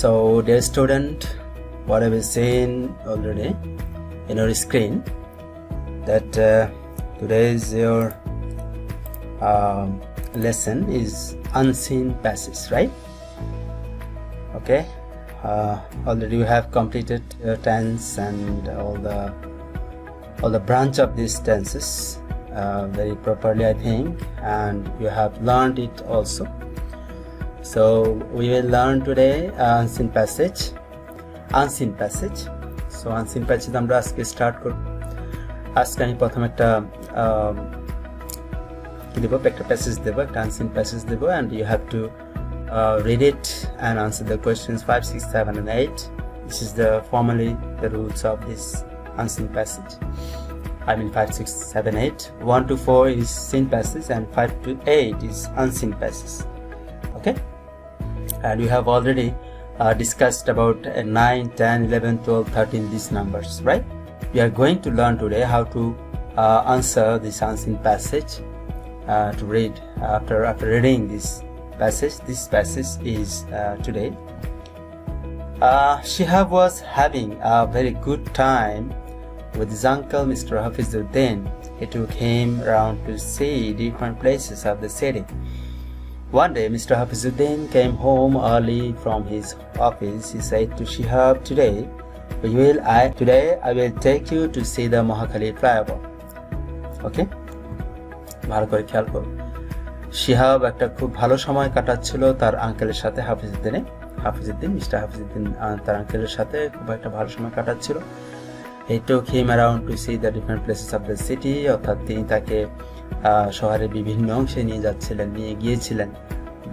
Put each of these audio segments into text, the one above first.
So, dear student, what have you seen already in your screen? That today's your lesson is unseen passage, right? Okay. Already you have completed your tense and all the branch of these tenses very properly, I think, and you have learned it also. So we will learn today unseen passage. So unseen passage আমরা আজকে start করব। আজকে আমি প্রথম একটা কি দেব, একটা passage দেব, একটা unseen passage Dev, and you have to read it and answer the questions 5, 6, 7 and 8. This is formally the rules of this unseen passage. I mean 5, 6, 7, 8. 1 to 4 is seen passage and 5 to 8 is unseen passage. Okay? And we have already discussed about 9, 10, 11, 12, 13 these numbers, right? We are going to learn today how to answer this unseen passage to read. After reading this passage is today. Shihab was having a very good time with his uncle Mr. Hafizuddin. He took him around to see different places of the city. One day, Mr. Hafizuddin came home early from his office. He said to Shihab, Today I will take you to see the Mahakali flyover. Okay? ভালো করে খেয়াল করো। শিহাব একটা খুব ভালো সময় কাটাচ্ছিল তার আঙ্কেলের সাথে, মিস্টার হাফিজউদ্দিন তার আঙ্কেলের সাথে খুব একটা ভালো সময় কাটাচ্ছিল। He took him around to see the different places of the city. অর্থাৎ তিনি তাকে শহরের বিভিন্ন অংশে নিয়ে গিয়েছিলেন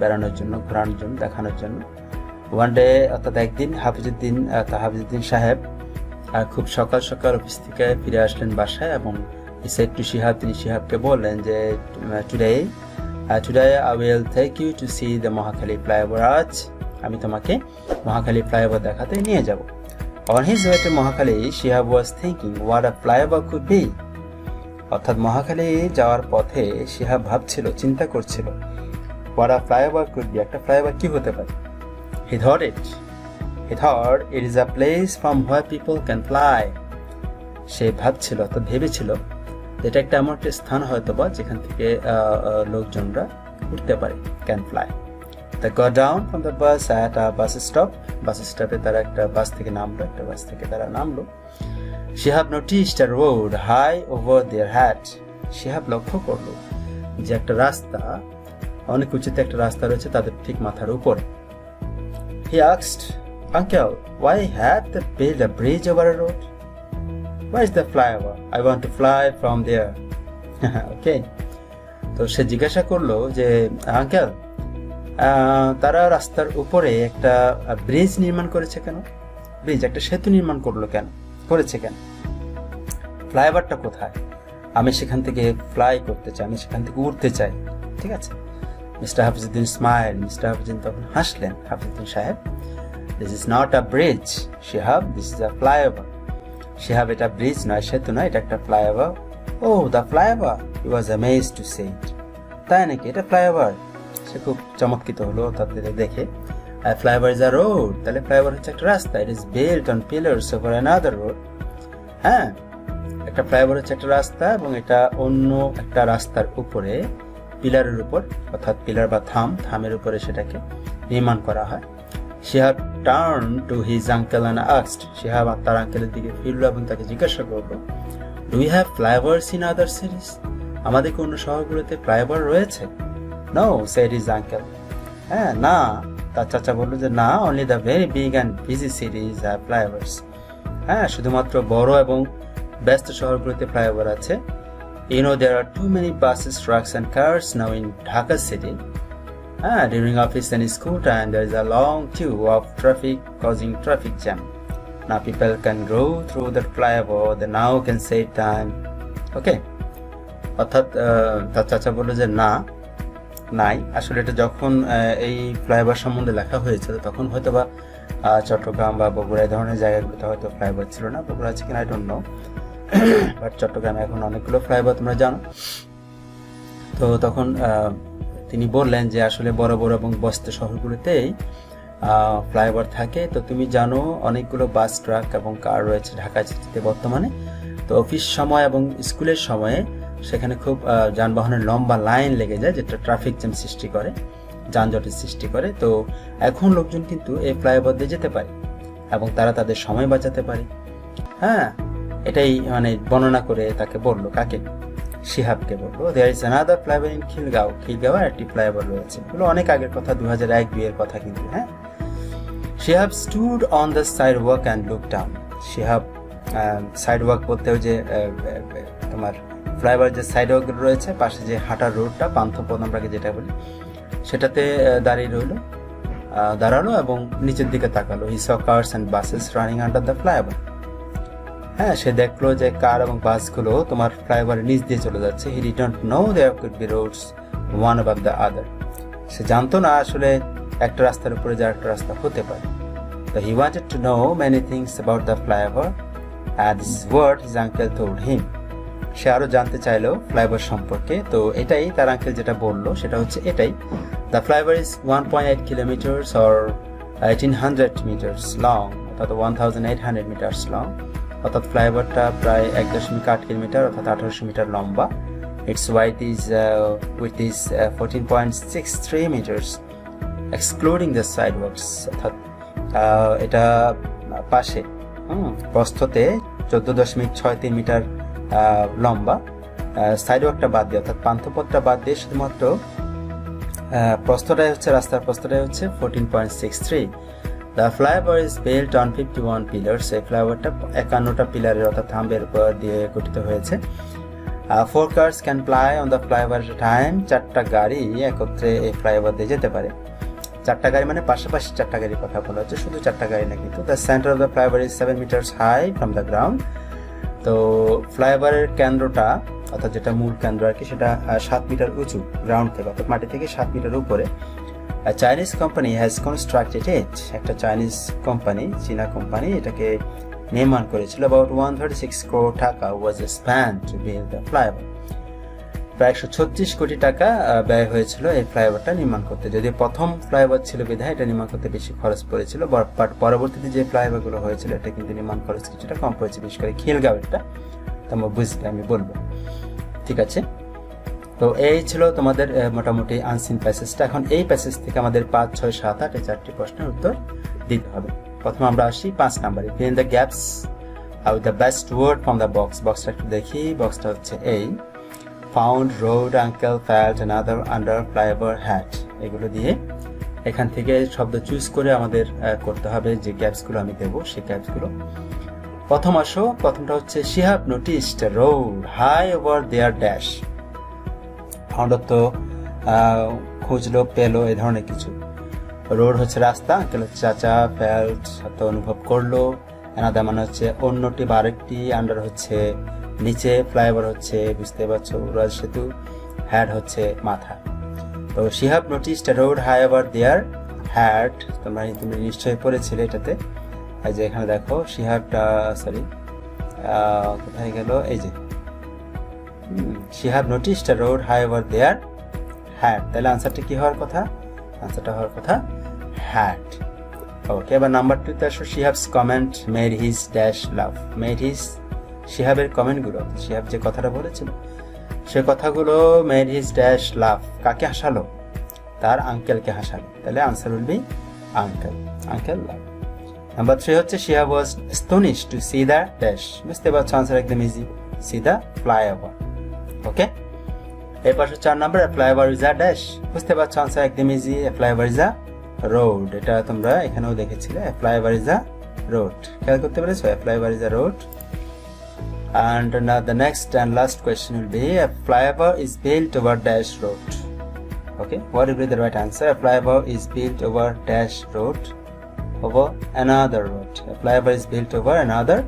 বেড়ানোর জন্য, ঘোরানোর জন্য, দেখানোর জন্য। ওয়ান ডে অর্থাৎ একদিন হাফিজউদ্দিন সাহেব খুব সকাল সকাল অফিস থেকে ফিরে আসলেন বাসায় এবং তিনি শিহাবকে বললেন যে today I will take you to see the Mohakhali flyover. আজ আমি তোমাকে মহাখালী ফ্লাইওভার দেখাতে নিয়ে যাব। On his way to Mohakhali, Shihab was thinking what a flyover could be. অর্থাৎ মহাখালী যাওয়ার পথে শিহাব চিন্তা করছিল what a flyover could be, একটা ফ্লাইওভার কি হতে পারে। He thought it is a place from where people can fly. সে ভেবেছিল এটা একটা এমন একটা স্থান হয়তো বা যেখান থেকে লোকজনরা উঠতে পারে, can fly. They got down from the bus at a bus stop. বাস স্টপে তারা একটা বাস থেকে নামলো। Shihab noticed a road high over their head. Shihab লক্ষ্য করলো যে একটা রাস্তা, অনেক উঁচুতে একটা রাস্তা রয়েছে তাদের ঠিক মাথার উপরে। He asked, Uncle, why have they built a bridge over a road? Where is the flyover? I want to fly from there. Okay. তো সে জিজ্ঞাসা করলো যে আঙ্কেল, তারা রাস্তার উপরে একটা ব্রিজ নির্মাণ করেছে কেন? একটা সেতু নির্মাণ করেছে কেন? ফ্লাইওভারটা কোথায়? আমি সেখান থেকে ফ্লাই করতে চাই, আমি সেখান থেকে উঠতে চাই। ঠিক আছে? Mister Hafizuddin smile, mister Hafizuddin তখন হাসলেন। হাফিজউদ্দিন সাহেব, this is not a bridge Shihab, this is a flyover. Shihab, এটা ব্রিজ নয়, সেতু নয়, এটা একটা flyover. Oh the flyover, he was amazed to see it. তাই নাকি, এটা ফ্লাইওভার? সে খুব চমৎকৃত হলো তাদের দেখে। ফ্লাইওভার ইজ আ রোড, তাহলে ফ্লাইওভার হচ্ছে একটা রাস্তা। It is built on pillars over another road. হ্যাঁ, একটা ফ্লাইওভার হচ্ছে একটা রাস্তা এবং এটা অন্য একটা রাস্তার উপরে, পিলারের উপর, অর্থাৎ পিলার বা থামের উপরে সেটাকে নির্মাণ করা হয়। Shihab turn to his uncle and asked, Shihab তার আঙ্কেলের দিকে ফিরল এবং তাকে জিজ্ঞাসা করলো, do you have flyovers in other cities? আমাদের কি অন্য শহরগুলোতে ফ্লাইওভার রয়েছে? No, said his uncle. না, তার চাচা বলল যে না, only the very big and busy cities have flyovers. শুধুমাত্র বড় এবং ব্যস্ত শহরগুলোতে ফ্লাইওভার আছে। You know, there are too many buses, trucks and cars now in Dhaka city. During office and school time, there is a long queue of traffic causing traffic jam. Now people can go through the flyover, they now can save time. Okay? অর্থাৎ তার চাচা বলল যে নাই, আসলে এটা যখন এই ফ্লাইওভার সম্বন্ধে লেখা হয়েছিল তখন হয়তো বা চট্টগ্রাম বা বগুড়া এই ধরনের জায়গাগুলোতে হয়তো ফ্লাইওভার ছিল না। বগুড়া আছে কিনা আই ডোন্ট নো, বাট চট্টগ্রামে এখন অনেকগুলো ফ্লাইওভার তোমরা জানো। তো তখন তিনি বললেন যে আসলে বড় বড় এবং ব্যস্ত শহরগুলোতেই ফ্লাইওভার থাকে। তো তুমি জানো অনেকগুলো বাস, ট্রাক এবং কার রয়েছে ঢাকা সিটিতে বর্তমানে। তো অফিস সময় এবং স্কুলের সময়ে সেখানে খুব যানবাহনের লম্বা লাইন লেগে যায়, যেটা ট্রাফিক জ্যাম সৃষ্টি করে, যানজটের সৃষ্টি করে। তো এখন লোকজন কিন্তু এই ফ্লাইওভার দিয়ে যেতে পারে এবং তারা তাদের সময় বাঁচাতে পারে। হ্যাঁ, এটাই মানে বর্ণনা করে তাকে বললো, কাকে, শিহাবকে বললো, there is another flyover in Khilgaon. Khilgaon একটি ফ্লাইওভার রয়েছে। এগুলো অনেক আগের কথা, 2001-2 এর কথা কিন্তু। হ্যাঁ, Shihab stood on the sidewalk and look down. Shihab sidewalk বলতে ওই যে তোমার ফ্লাইওভার যে সাইডওয়াক রয়েছে, পাশে যে হাঁটার রোডটা, পান্থপথ আমরা যেটা বলি, সেটাতে দাঁড়ালো এবং নিচের দিকে তাকালো। He saw cars and buses running under the flyover. হ্যাঁ, সে দেখলো যে কার এবং বাসগুলো তোমার ফ্লাইওভারের নিচ দিয়ে চলে যাচ্ছে। He didn't know there could be roads one above the other. সে জানতো না আসলে একটা রাস্তার উপরে যে একটা রাস্তা হতে পারে। তো he wanted to know many things about the flyover and this is what his uncle told him. সে আরো জানতে চাইলো ফ্লাইওভার সম্পর্কে। তো এটাই তার আঙ্কেল যেটা বললো সেটা হচ্ছে এটাই, the flyover is 1.8 kilometres or 1800 metres long, অর্থাৎ 1800 মিটার্স লং। অর্থাৎ ফ্লাইওভারটা প্রায় 1.8 কিলোমিটার অর্থাৎ 1800 মিটার লম্বা। Its width is 14.63 metres excluding the sidewalks. অর্থাৎ এটা পাশে প্রস্থতে 14.63 মিটার লম্বা, সাইডওয়াকটা বাদ দিয়ে অর্থাৎ পান্থপথটা বাদ দিয়ে শুধুমাত্র প্রস্থটাই হচ্ছে, রাস্তার প্রস্থটাই হচ্ছে 14.63। The flyover is built on 51 pillars. এই ফ্লাইওভারটা 51টা পিলারের অর্থাৎ থাম্বের উপর দিয়ে গঠিত হয়েছে। 4 cars can fly on the flyover at A time. 4টা গাড়ি একত্রে এই ফ্লাইওভার দিয়ে যেতে পারে। 4টা গাড়ি মানে পাশাপাশি 4টা গাড়ির কথা বলা হচ্ছে, শুধু 4টা গাড়ি না কিন্তু। The centre of the flyover is 7 metres high from the ground. তো ফ্লাইওভারের কেন্দ্রটা অর্থাৎ যেটা মূল কেন্দ্র আর কি, সেটা 7 মিটার উঁচু গ্রাউন্ড থেকে, অর্থাৎ মাটি থেকে 7 মিটার উপরে। চাইনিজ কোম্পানি হ্যাজ কনস্ট্রাক্টেড ইট। একটা চাইনিজ কোম্পানি, চীনা কোম্পানি এটাকে নির্মাণ করেছিল। অ্যাবাউট 136 crore টাকা was spent to build the flyover. প্রায় 136 কোটি টাকা ব্যয় হয়েছিল এই ফ্লাইওভারটা নির্মাণ করতে। যদিও প্রথম ফ্লাইওভার ছিল বিধায় এটা নির্মাণ করতে বেশি খরচ পড়েছিল, বাট পরবর্তীতে যে ফ্লাইওভারগুলো হয়েছিল এটা কিন্তু নির্মাণ খরচ কিছুটা কম পড়েছে, বিশেষ করে খিলগাঁওয়েরটা। তোমরা বুঝবে, আমি বলবো, ঠিক আছে? তো এই ছিল তোমাদের মোটামুটি আনসিন প্যাসেজটা। এখন এই প্যাসেজ থেকে আমাদের 5, 6, 7, 8 এই 4টি প্রশ্নের উত্তর দিতে হবে। প্রথমে আমরা আসি 5 নম্বরে, fill in the gaps with the best word from the box। বক্সটা একটু দেখি, বক্সটা হচ্ছে এই found, road, uncle, felt, another, under, flyover, hat। এগুলো দিয়ে এখান থেকে শব্দ চুজ করে আমাদের করতে হবে যে গ্যাপসগুলো আমি দেবো, সেই গ্যাপসগুলো। প্রথমটা হচ্ছে Shihab noticed a road high over their dash। Found তো খুঁজলো, পেলো, এই ধরনের কিছু। রোড হচ্ছে রাস্তা, আঙ্কেল হচ্ছে চাচা, ফেল্ট তো অনুভব করলো, অ্যানাদার মানে হচ্ছে অন্যটি বা আরেকটি, আন্ডার হচ্ছে নিচে, ফ্লাইওভার হচ্ছে বুঝতে পারছো উড়াল সেতু, হ্যাড হচ্ছে মাথা। তো Shihab noticed a road high over their head. তুমি নিশ্চয়ই পড়েছিলে এটাতে। এই যে এখানে দেখো শিহাবটা, সরি কোথায় গেল, এই যে Shihab noticed a road high over their head. তাহলে আনসারটা কি হওয়ার কথা? আনসারটা হওয়ার কথা হ্যাড। ওকে, এবার নাম্বার 2তে আসো। শিহাবস comment made his dash love. Made his, শিহাবের কমেন্টগুলো, শিহাব যে কথাটা বলেছিল সে কথাগুলো মেড হিজ ড্যাশ লাভ, কাকে হাসালো? তার আঙ্কেলকে হাসালো। তাহলে answer will be uncle, uncle love. Number 3 হচ্ছে Shihab was astonished to see the dash. বুঝতে পারছো, আনসার একদম easy, see the flyover. Okay, এরপর 4 number, flyover is a dash. বুঝতে পারছো, আনসার একদম easy, flyover is a road. এটা তোমরা এখানেও দেখেছিলে, ফ্লাইওভার ইজ আ রোড। খেয়াল করতে পেরেছো, flyover is a road. And now the next and last question will be, a flyover is built over dash road. Okay, what will be the right answer? A flyover is built over dash road, over another road. A flyover is built over another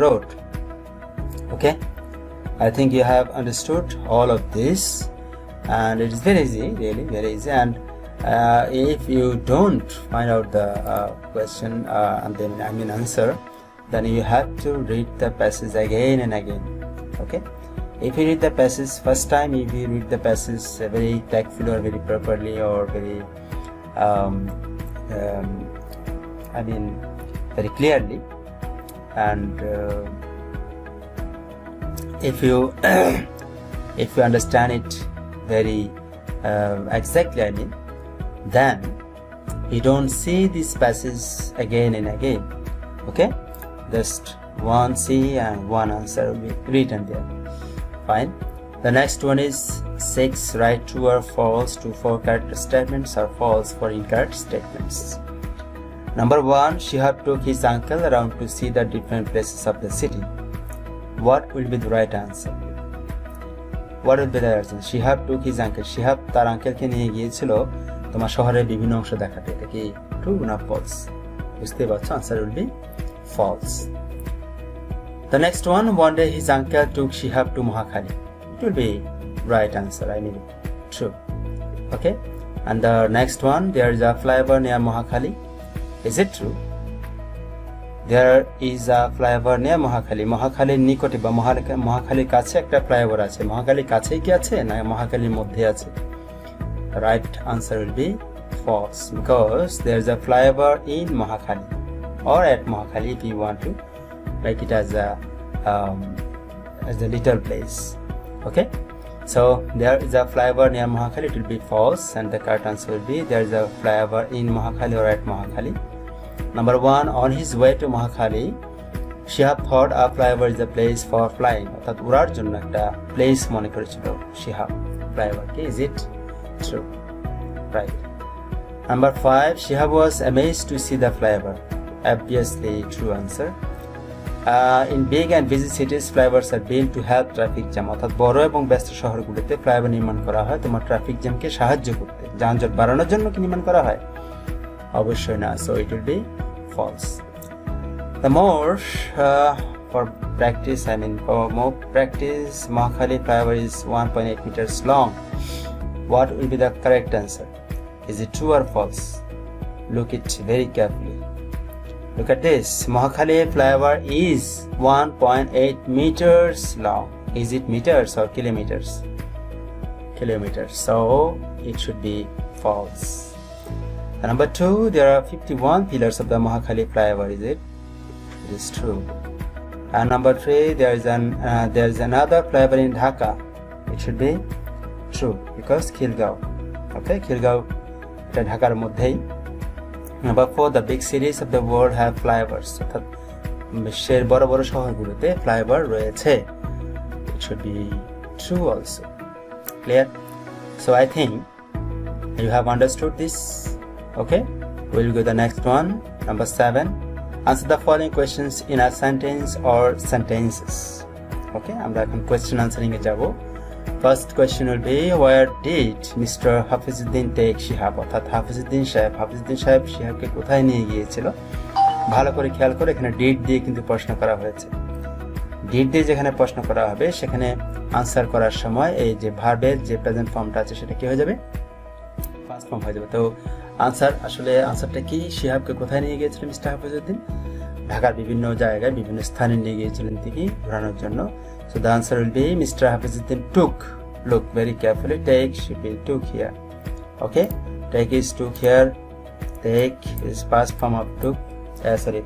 road. Okay, I think you have understood all of this, and it is very easy, really very easy. And if you don't find out the question and then answer, then you have to read the passage again and again. Okay, if you read the passage first time, if you read the passage very tactfully or very properly or very very clearly, and if you if you understand it very exactly, then you don't see this passage again and again. Okay, just one C and one answer will be written there. Fine. The next one is 6. Write true or false to 4 correct statements or false for incorrect statements. Number 1. Shihab took his uncle around to see the different places of the city. What will be the right answer? What will be the answer? Shihab took his uncle. Shihab তার আঙ্কেলকে নিয়ে গিয়েছিল তোমার শহরের বিভিন্ন অংশ দেখাতে। এটা কি ট্রু না ফলস? বুঝতে পারছো? Answer will be false. The next one. One day his uncle took Shihab to Mohakhali. It will be right answer. True. Okay. And the next one. There is a flyover near Mohakhali. Is it true? There is a flyover near Mohakhali. মহাখালীর নিকটে বা মহাখালীর কাছে একটা flyover আছে। মহাখালীর কাছেই কি আছে না মহাখালীর মধ্যে আছে? Right answer will be false, because there is a flyover in Mohakhali or at Mohakhali if you want to make it as a little place. Okay, so there is a flyover near Mohakhali. It will be false, and the correct answer will be there is a flyover in Mohakhali or at Mohakhali. Number 1. On his way to Mohakhali, Shihab thought a flyover is a place for flying. অর্থাৎ উড়ার জন্য একটা place মনে করেছিল Shihab flyover K. Is it true? Right. Number 5. Shihab was amazed to see the flyover. Obviously true answer. In big and busy cities, flyovers are built to help traffic jam. অর্থাৎ বড় এবং ব্যস্ত শহরগুলোতে flyover নির্মাণ করা হয় তোমার traffic জ্যামকে সাহায্য করতে। যানজট বাড়ানোর জন্য কি নির্মাণ করা হয়? অবশ্যই না। So it will be false. The more for practice, for more practice, Mohakhali flyover is 1.8 meters long. What will be the correct answer? Is it true or false? Look it very carefully. Look at this. Mohakhali flyover is 1.8 meters long. Is it meters or kilometers? Kilometers. So it should be false. And number 2. There are 51 pillars of the Mohakhali flyover. Is it? It is true. And number 3. There is another flyover in Dhaka. It should be true, because Khilgaon. Okay, Khilgaon এটা ঢাকার মধ্যেই। Number 4. The big cities of the world have flyovers. অর্থাৎ বিশ্বের বড় বড় শহরগুলোতে flyover রয়েছে। It should be true also. Clear? So I think you have understood this. Okay, we'll go to the next one. Number 7. Answer the following questions in a sentence or sentences. Okay, আমরা এখন question answering এ যাব। First question will be, where did Mr. Hafizuddin take Shihab? অর্থাৎ হাফিজউদ্দিন সাহেব শিহাবকে কোথায় নিয়ে গিয়েছিল? ভালো করে খেয়াল করে, এখানে ডিড দিয়ে কিন্তু প্রশ্ন করা হয়েছে। ডিড দিয়ে যেখানে প্রশ্ন করা হবে সেখানে আনসার করার সময় এই যে ভার্বের যে প্রেজেন্ট ফর্মটা আছে সেটা কি হয়ে যাবে? ফার্স্ট ফর্ম হয়ে যাবে। তো আনসারটা কি? শিহাবকে কোথায় নিয়ে গিয়েছিলেন মিস্টার হাফিজউদ্দিন? ঢাকার বিভিন্ন জায়গায় বিভিন্ন স্থানে নিয়ে গিয়েছিলেন তিনি ঘোরানোর জন্য। So the answer will be Mr. Hafizuddin took. Look very carefully. Take should be took here. Okay, take is took here. Take is past form of took.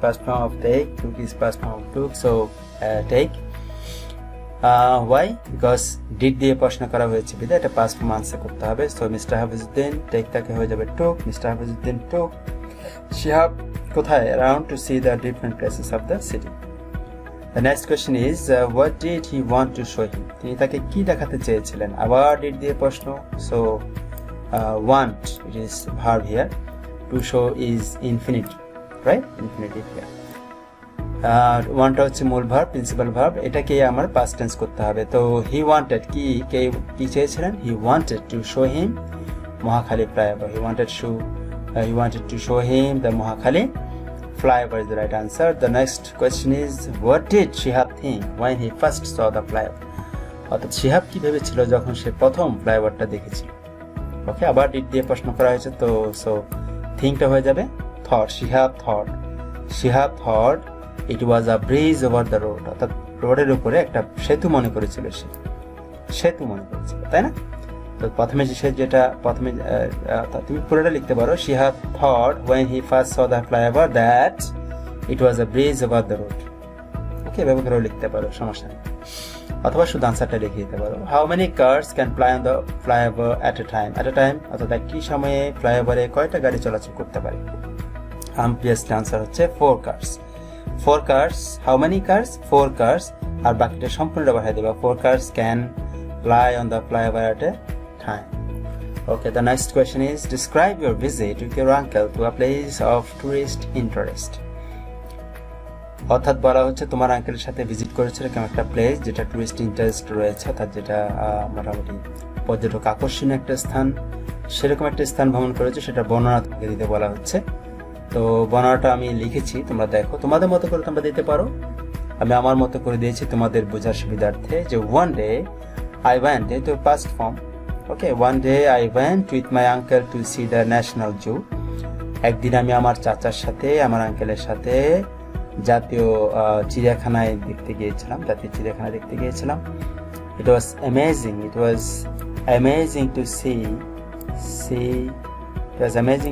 Past form of take. Took is past form of took. So take. Why? Because did দিয়ে প্রশ্ন করা হয়েছে বিধায় এটা past form answer করতে হবে। So Mr. Hafizuddin take তাকে হয়ে যাবে took. Mr. Hafizuddin took Shihab কোথায়? Around to see the different places of the city. The next question is, what did he want to show him? তিনি তাকে কি দেখাতে চেয়েছিলেন? আবার did দিয়ে প্রশ্ন। So want, it is verb here. To show is infinitive, right? Infinitive here. ওয়ান্টটা হচ্ছে মূল ভার্ব, প্রিন্সিপাল ভার্ব। এটাকে আমার পাস্ট টেন্স করতে হবে। তো হি ওয়ান্টেড কি চেয়েছিলেন? হি wanted to show him Mohakhali flyover. He wanted to show him the Mohakhali flyover is the right answer. The next question is, what did Shihab think when he first saw the flyover? অর্থাৎ শিহাব কি ভেবেছিল যখন সে প্রথম ফ্লাইওভারটা দেখেছিল? ওকে, আবার did দিয়ে প্রশ্ন করা হয়েছে। তো সো থিংকটা হয়ে যাবে thought. Shihab thought it was a bridge over the road. অর্থাৎ রোডের উপরে একটা সেতু মনে করেছিল সে। তাই না? তো প্রথমে তুমি পুরোটা লিখতে পারো, she had thought when he first saw the flyover that it was a bridge over the road. ওকে, এভাবে করেও লিখতে পারো, সমস্যা নেই। অথবা শুধু আনসারটা লিখে দিতে পারো, how many cars can fly on the flyover at a time, অর্থাৎ একই সময়ে ফ্লাইওভারে কয়টা গাড়ি চলাচল করতে পারে। বেস্ট আনসার হচ্ছে 4 cars. 4 cars, how many cars? 4 cars, আর বাকিটা সম্পূর্ণ বাড়াই দেবা, 4 cars can fly on the flyover at a time. Okay, the next question is, describe your visit with your uncle to a place of tourist interest. অর্থাৎ বলা হচ্ছে তোমার আঙ্কেলের সাথে ভিজিট করেছিল কেমন একটা প্লেস যেটা টুরিস্ট ইন্টারেস্ট রয়েছে, অর্থাৎ যেটা মোটামুটি পর্যটক আকর্ষণীয় একটা স্থান, সেরকম একটা স্থান ভ্রমণ করেছে, সেটা বর্ণনা তোমাকে দিতে বলা হচ্ছে। তো বর্ণনাটা আমি লিখেছি, তোমরা দেখো, তোমাদের মতো করে তোমরা দিতে পারো, আমি আমার মতো করে দিয়েছি তোমাদের বোঝার সুবিধার্থে। যে one day I went to past form. Okay, one day I went with my uncle to see the national zoo. একদিন আমি আমার চাচার সাথে, আমার আঙ্কেলের সাথে জাতীয় চিড়িয়াখানায় দেখতে গিয়েছিলাম, It was amazing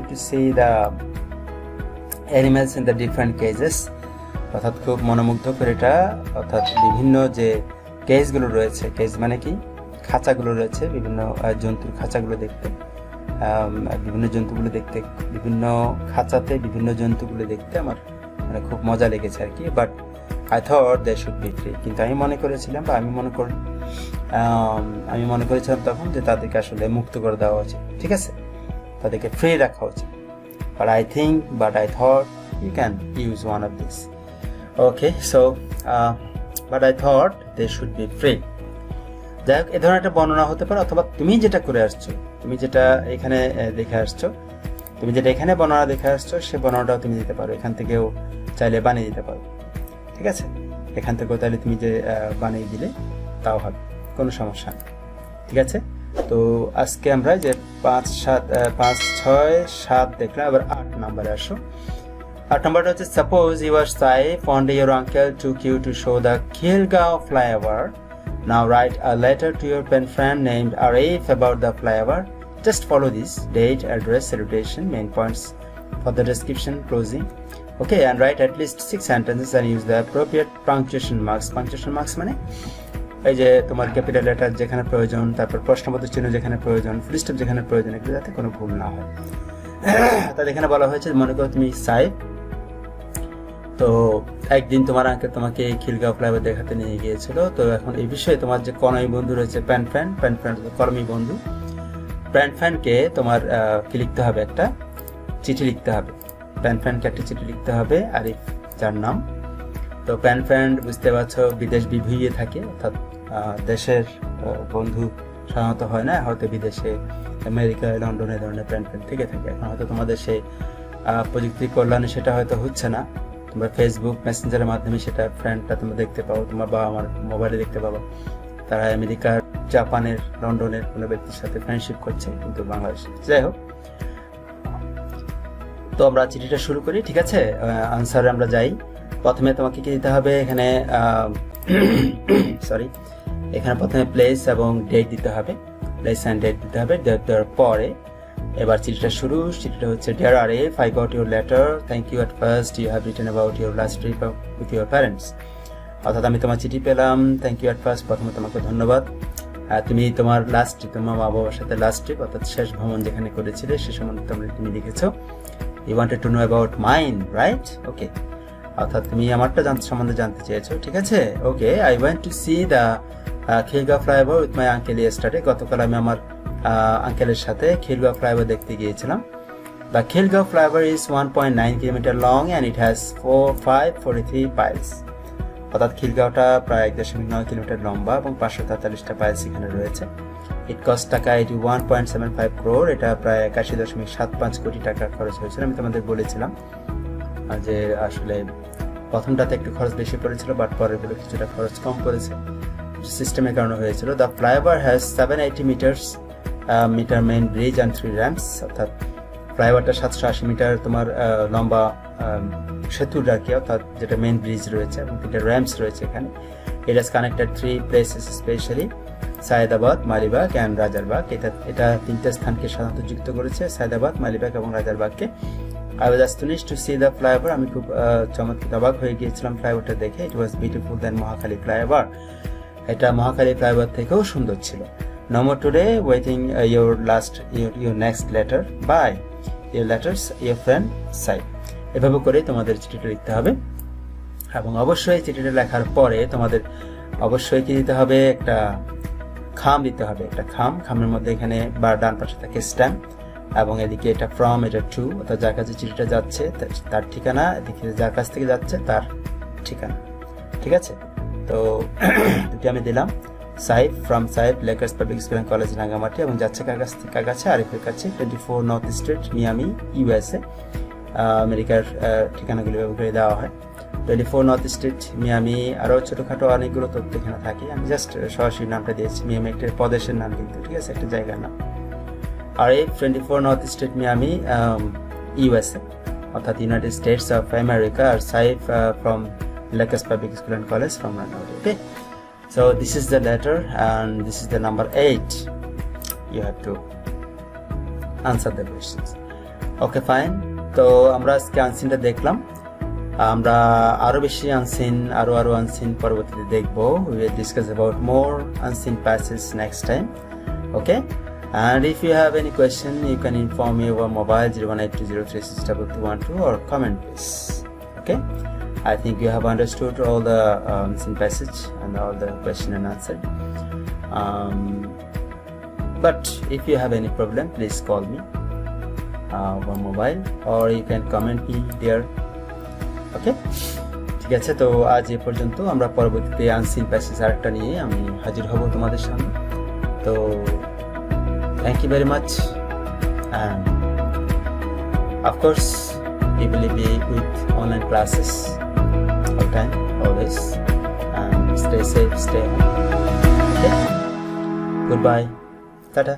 to see the animals in the different cages. অর্থাৎ খুব মনোমুগ্ধকর এটা, অর্থাৎ বিভিন্ন যে কেজগুলো রয়েছে, কেজ মানে কি, খাঁচাগুলো রয়েছে, বিভিন্ন জন্তুর খাঁচাগুলো দেখতে, বিভিন্ন খাঁচাতে বিভিন্ন জন্তুগুলো দেখতে আমার মানে খুব মজা লেগেছে আর কি। But I thought they should be free, কিন্তু আমি মনে করেছিলাম তখন যে তাদেরকে আসলে মুক্ত করে দেওয়া উচিত, ঠিক আছে, তাদেরকে ফ্রি রাখা উচিত। But I thought you can use one of this. Okay, so but I thought they should be free. যাই হোক, এ ধরনের একটা বর্ণনা হতে পারে, অথবা তুমি যেটা করে আসছো, তুমি যেটা এখানে দেখে আসছো, বর্ণনা দেখে আসছো, সে বর্ণনাটাও তুমি দিতে পারো, এখান থেকেও চাইলে বানিয়ে দিতে পারো, ঠিক আছে, এখান থেকেও তাহলে তুমি যে বানিয়ে দিলে তাও হবে, কোনো সমস্যা নেই, ঠিক আছে। তো আজকে আমরা যে 5, 6, 7 দেখলাম, আবার 8 নম্বরে আসো। 8 নম্বরটা হচ্ছে, suppose you are safe, one day your uncle took you to show the Khilgaon flyover. Now write a letter to your pen friend named Arif about the flyover. Just follow this: date, address, salutation, main points for the description, closing. Okay, and write at least 6 sentences and use the appropriate punctuation marks. Punctuation marks মানে এই যে তোমার capital letter যেখানে প্রয়োজন, তারপর প্রশ্নবোধক চিহ্ন যেখানে প্রয়োজন, ফুল স্টপ যেখানে প্রয়োজন, এগুলো যাতে কোনো ভুল না হয়। তাহলে এখানে বলা হয়েছে, মনে করো তুমি সাইফ, তো একদিন তোমার আঙ্কেল তোমাকে খিলগাঁও ফ্লাইওভার দেখাতে নিয়ে গিয়েছিল। তো এখন এই বিষয়ে তোমার যে কলমি বন্ধু রয়েছে, প্যান ফ্যান কলমি বন্ধু, প্যান ফ্যানকে তোমার কি লিখতে হবে, একটা চিঠি লিখতে হবে, প্যান ফ্যানকে একটা চিঠি লিখতে হবে, আরিফ যার নাম। তো প্যান ফ্যান বুঝতে পারছো বিদেশ বিভুঁইয়ে থাকে, অর্থাৎ দেশের বন্ধু সাধারণত হয় না, হয়তো বিদেশে আমেরিকায়, লন্ডনে ধরনের প্যান ফ্যান থেকে থাকে। এখন হয়তো তোমাদের সেই প্রযুক্তির কল্যাণে সেটা হয়তো হচ্ছে না, তোমরা ফেসবুক মেসেঞ্জারের মাধ্যমে সেটা ফ্রেন্ডটা তোমরা দেখতে পাও, তোমার বাবা আমার মোবাইলে দেখতে পাবো, তারা আমেরিকার, জাপানের, লন্ডনের কোনো ব্যক্তির সাথে ফ্রেন্ডশিপ করছে, কিন্তু বাংলাদেশে। যাই হোক, তো আমরা চিঠিটা শুরু করি, ঠিক আছে, আনসারে আমরা যাই। প্রথমে তোমাকে কি দিতে হবে, এখানে এখানে প্রথমে প্লেস এবং ডেট দিতে হবে, প্লেস অ্যান্ড ডেট দিতে হবে। দেওয়ার পরে এবার চিঠিটা শুরু, চিঠিটা হচ্ছে, dear Arif, I got your letter. Thank you. At first you have written about your last trip with your parents. অর্থাৎ আমি তোমার চিঠি পেলাম, থ্যাংক ইউ অ্যাট ফার্স্ট, প্রথমে তোমাকে ধন্যবাদ। তুমি তোমার লাস্ট ট্রিপ, তোমার মা বাবার সাথে লাস্ট ট্রিপ অর্থাৎ শেষ ভ্রমণ যেখানে করেছিলে সে সম্বন্ধে তুমি লিখেছো। You wanted to know about mine, right? Okay, অর্থাৎ তুমি আমারটা সম্বন্ধে জানতে চেয়েছো, ঠিক আছে। Okay, I went to see the Khilgaon flyover with my uncle yesterday. গতকাল আমি আমার আঙ্কেলের সাথে খিলগাঁও ফ্লাইওভার দেখতে গিয়েছিলাম। The Khilgaon flyover is 1.9 km long and it has 543 piles. অর্থাৎ খিলগাঁওটা প্রায় 1.9 কিলোমিটার লম্বা এবং 543টা পাইলস এখানে রয়েছে। ইট কস্ট টাকা 81.75 crore, এটা প্রায় 81.75 কোটি টাকা খরচ হয়েছিল। আমি তোমাদের বলেছিলাম যে আসলে প্রথমটাতে একটু খরচ বেশি পড়েছিল, বাট পরের গুলো কিছুটা খরচ কম পড়েছে, সিস্টেমের কারণে হয়েছিল। The flyover has 780 metre main bridge and 3 ramps, অর্থাৎ ফ্লাইওভারটা 780 মিটার তোমার লম্বা সেতুর আর কি, অর্থাৎ যেটা মেইন ব্রিজ রয়েছে এবং 3টা র্যাম্পস রয়েছে এখানে। It has connected 3 places specially Sayedabad, Malibagh and Rajarbagh. এটা তিনটে স্থানকে সাধারণত যুক্ত করেছে, সায়েদাবাদ, মালিবাগ এবং রাজারবাগকে। I was astonished to see the flyover. আমি খুব অবাক হয়ে গিয়েছিলাম ফ্লাইওভারটা দেখে। It was beautiful than Mohakhali flyover. এটা মহাখালী ফ্লাইওভার থেকেও সুন্দর ছিল। No more today, waiting your next letter. Bye. Your letters, your friend, Said. এভাবে করে তোমাদের চিঠিটা লিখতে হবে এবং অবশ্যই চিঠিটা লেখার পরে তোমাদের অবশ্যই কি দিতে হবে, একটা খাম দিতে হবে। একটা খামের মধ্যে এখানে বা ডান পাশে থাকে স্ট্যাম্প এবং এদিকে এটা ফ্রম, এটা টু, অর্থাৎ যার কাছে চিঠিটা যাচ্ছে তার ঠিকানা, এদিকে যার কাছ থেকে যাচ্ছে তার ঠিকানা। ঠিক আছে, তো দুটি আমি দিলাম। Saif, from Saif, Lakers public school and college Rangamati, এবং যাচ্ছে কার কাছে, আরিফের কাছে, 24 নর্থ স্ট্রিট, মিয়ামি, ইউএসএ। আমেরিকার ঠিকানাগুলো করে দেওয়া হয়। 24 নর্থ স্ট্রিট, মিয়ামি। আরও ছোটোখাটো অনেকগুলো তথ্য এখানে থাকে, আমি জাস্ট সরাসরি নামটা দিয়েছি। মিয়ামি একটা প্রদেশের নাম কিন্তু, ঠিক আছে, একটা জায়গার নাম। আর এই 24 নর্থ স্ট্রিট, মিয়ামি, ইউএসএ, অর্থাৎ ইউনাইটেড স্টেটস অফ আমেরিকা। আর Saif from Lakers public school and college from Rangamati. Okay, so this is the letter and this is the number 8. You have to answer the questions. Okay, fine. তো আমরা আজকে আনসিনটা দেখলাম। আমরা আরো বেশি unseen আরো unseen পরবর্তীতে দেখবো। We will discuss about more unseen passages next time. Okay, and if you have any question you can inform me over mobile 01820362212 or comment please. Okay, I think you have understood all the unseen passage and all the question and answer. But if you have any problem please call me over mobile or you can comment me there. ওকে, ঠিক আছে, তো আজ এ পর্যন্ত। আমরা পরবর্তীতে unseen passage আরেকটা নিয়ে আমি হাজির হব তোমাদের সামনে। তো thank you very much and of course we will be with online classes all time, always, and stay safe, stay home. Okay, goodbye, tata.